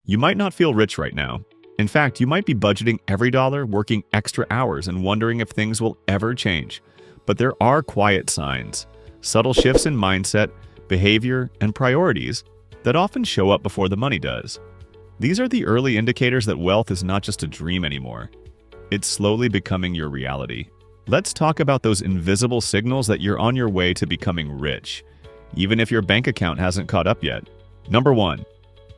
You might not feel rich right now. In fact, you might be budgeting every dollar, working extra hours, and wondering if things will ever change. But there are quiet signs, subtle shifts in mindset, behavior, and priorities that often show up before the money does. These are the early indicators that wealth is not just a dream anymore. It's slowly becoming your reality. Let's talk about those invisible signals that you're on your way to becoming rich, even if your bank account hasn't caught up yet. Number 1.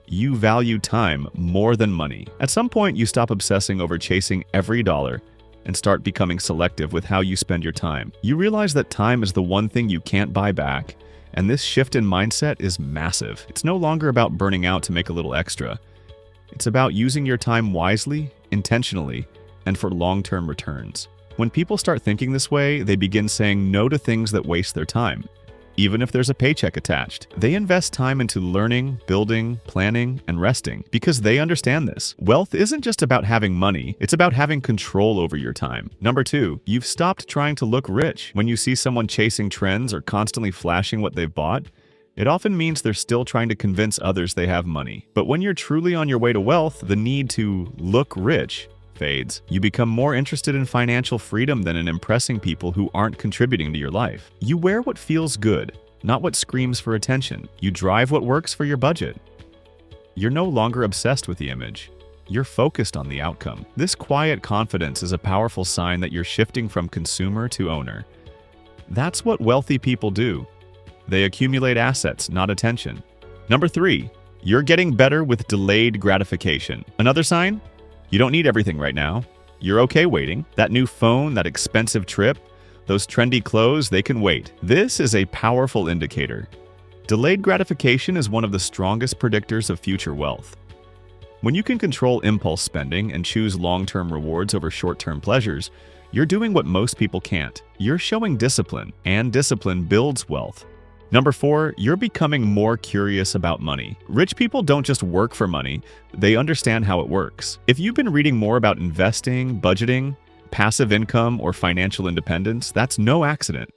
You value time more than money. At some point, you stop obsessing over chasing every dollar and start becoming selective with how you spend your time. You realize that time is the one thing you can't buy back, and this shift in mindset is massive. It's no longer about burning out to make a little extra. It's about using your time wisely, intentionally, and for long-term returns. When people start thinking this way, they begin saying no to things that waste their time. Even if there's a paycheck attached, they invest time into learning, building, planning, and resting because they understand this. Wealth isn't just about having money, it's about having control over your time. Number 2, you've stopped trying to look rich. When you see someone chasing trends or constantly flashing what they've bought, it often means they're still trying to convince others they have money. But when you're truly on your way to wealth, the need to look rich fades. You become more interested in financial freedom than in impressing people who aren't contributing to your life. You wear what feels good, not what screams for attention. You drive what works for your budget. You're no longer obsessed with the image. You're focused on the outcome. This quiet confidence is a powerful sign that you're shifting from consumer to owner. That's what wealthy people do. They accumulate assets, not attention. Number 3, you're getting better with delayed gratification. Another sign? You don't need everything right now. You're okay waiting. That new phone, that expensive trip, those trendy clothes, they can wait. This is a powerful indicator. Delayed gratification is one of the strongest predictors of future wealth. When you can control impulse spending and choose long-term rewards over short-term pleasures, you're doing what most people can't. You're showing discipline, and discipline builds wealth. Number 4, you're becoming more curious about money. Rich people don't just work for money, they understand how it works. If you've been reading more about investing, budgeting, passive income, or financial independence, that's no accident.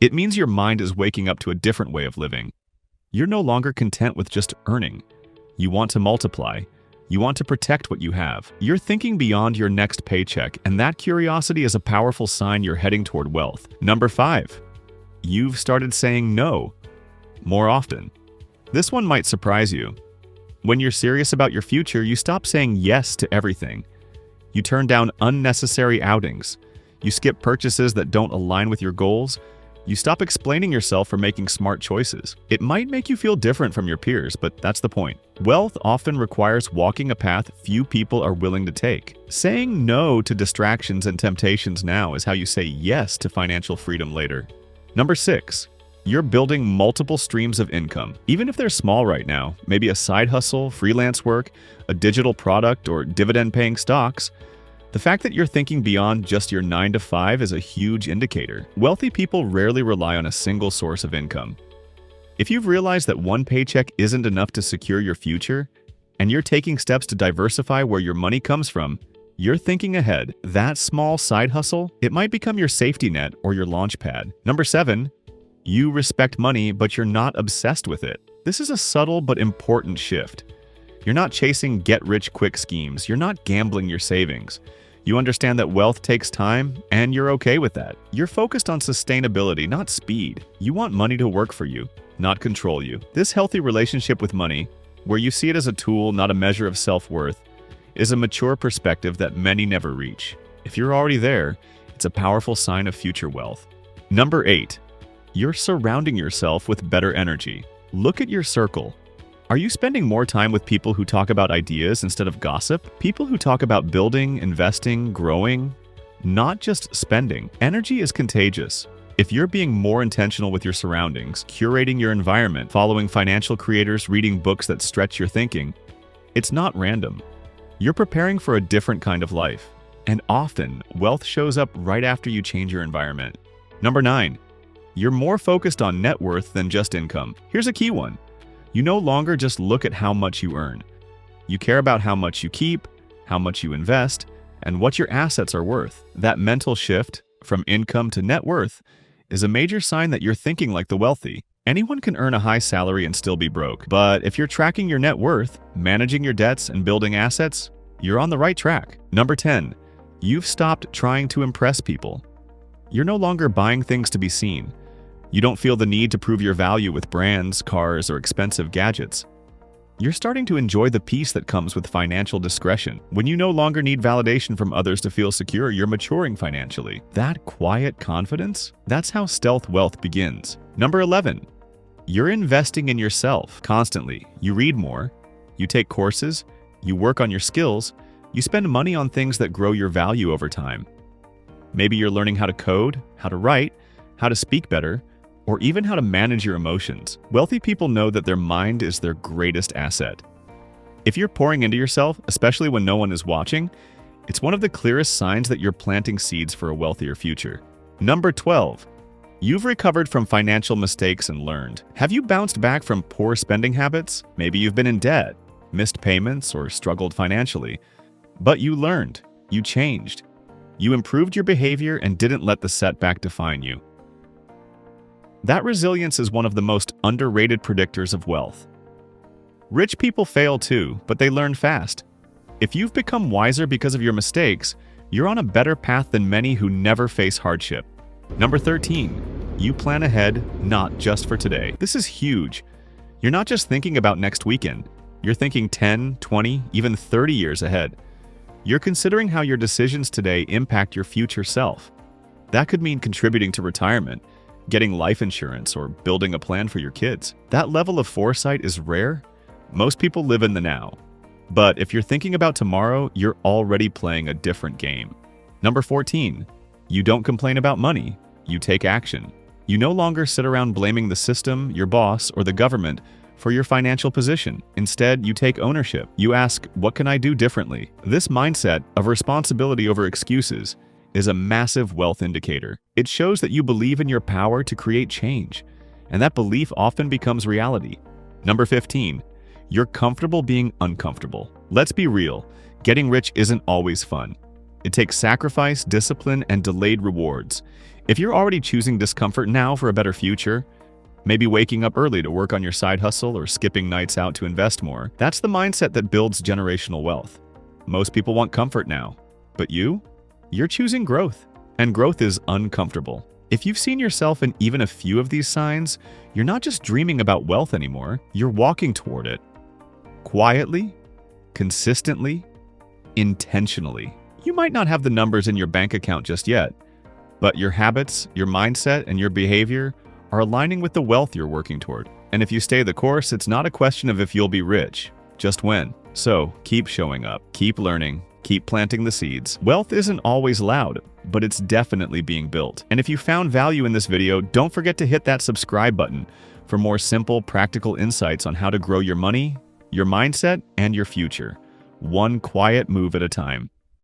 It means your mind is waking up to a different way of living. You're no longer content with just earning. You want to multiply. You want to protect what you have. You're thinking beyond your next paycheck, and that curiosity is a powerful sign you're heading toward wealth. Number 5. You've started saying no more often. This one might surprise you. When you're serious about your future, you stop saying yes to everything. You turn down unnecessary outings. You skip purchases that don't align with your goals. You stop explaining yourself for making smart choices. It might make you feel different from your peers, but that's the point. Wealth often requires walking a path few people are willing to take. Saying no to distractions and temptations now is how you say yes to financial freedom later. Number 6, you're building multiple streams of income. Even if they're small right now, maybe a side hustle, freelance work, a digital product, or dividend-paying stocks, the fact that you're thinking beyond just your 9 to 5 is a huge indicator. Wealthy people rarely rely on a single source of income. If you've realized that one paycheck isn't enough to secure your future, and you're taking steps to diversify where your money comes from, you're thinking ahead. That small side hustle, it might become your safety net or your launch pad. Number 7, you respect money, but you're not obsessed with it. This is a subtle but important shift. You're not chasing get-rich-quick schemes. You're not gambling your savings. You understand that wealth takes time, and you're okay with that. You're focused on sustainability, not speed. You want money to work for you, not control you. This healthy relationship with money, where you see it as a tool, not a measure of self-worth, is a mature perspective that many never reach. If you're already there, it's a powerful sign of future wealth. Number 8, you're surrounding yourself with better energy. Look at your circle. Are you spending more time with people who talk about ideas instead of gossip? People who talk about building, investing, growing, not just spending. Energy is contagious. If you're being more intentional with your surroundings, curating your environment, following financial creators, reading books that stretch your thinking, it's not random. You're preparing for a different kind of life, and often, wealth shows up right after you change your environment. Number 9, you're more focused on net worth than just income. Here's a key one. You no longer just look at how much you earn. You care about how much you keep, how much you invest, and what your assets are worth. That mental shift from income to net worth is a major sign that you're thinking like the wealthy. Anyone can earn a high salary and still be broke. But if you're tracking your net worth, managing your debts, and building assets, you're on the right track. Number 10. You've stopped trying to impress people. You're no longer buying things to be seen. You don't feel the need to prove your value with brands, cars, or expensive gadgets. You're starting to enjoy the peace that comes with financial discretion. When you no longer need validation from others to feel secure, you're maturing financially. That quiet confidence, that's how stealth wealth begins. Number 11. You're investing in yourself constantly. You read more, you take courses, you work on your skills, you spend money on things that grow your value over time. Maybe you're learning how to code, how to write, how to speak better, or even how to manage your emotions. Wealthy people know that their mind is their greatest asset. If you're pouring into yourself, especially when no one is watching, it's one of the clearest signs that you're planting seeds for a wealthier future. Number 12. You've recovered from financial mistakes and learned. Have you bounced back from poor spending habits? Maybe you've been in debt, missed payments, or struggled financially. But you learned, you changed, you improved your behavior and didn't let the setback define you. That resilience is one of the most underrated predictors of wealth. Rich people fail too, but they learn fast. If you've become wiser because of your mistakes, you're on a better path than many who never face hardship. Number 13. You plan ahead, not just for today. This is huge. You're not just thinking about next weekend. You're thinking 10, 20, even 30 years ahead. You're considering how your decisions today impact your future self. That could mean contributing to retirement, getting life insurance, or building a plan for your kids. That level of foresight is rare. Most people live in the now. But if you're thinking about tomorrow, you're already playing a different game. Number 14. You don't complain about money. You take action. You no longer sit around blaming the system, your boss, or the government for your financial position. Instead, you take ownership. You ask, what can I do differently? This mindset of responsibility over excuses is a massive wealth indicator. It shows that you believe in your power to create change, and that belief often becomes reality. Number 15. You're comfortable being uncomfortable. Let's be real, getting rich isn't always fun. It takes sacrifice, discipline, and delayed rewards. If you're already choosing discomfort now for a better future, maybe waking up early to work on your side hustle or skipping nights out to invest more, that's the mindset that builds generational wealth. Most people want comfort now, but you're choosing growth, and growth is uncomfortable. If you've seen yourself in even a few of these signs, you're not just dreaming about wealth anymore, you're walking toward it. Quietly, consistently, intentionally. You might not have the numbers in your bank account just yet, but your habits, your mindset, and your behavior are aligning with the wealth you're working toward. And if you stay the course, it's not a question of if you'll be rich, just when. So keep showing up, keep learning, keep planting the seeds. Wealth isn't always loud, but it's definitely being built. And if you found value in this video, don't forget to hit that subscribe button for more simple, practical insights on how to grow your money, your mindset, and your future, one quiet move at a time.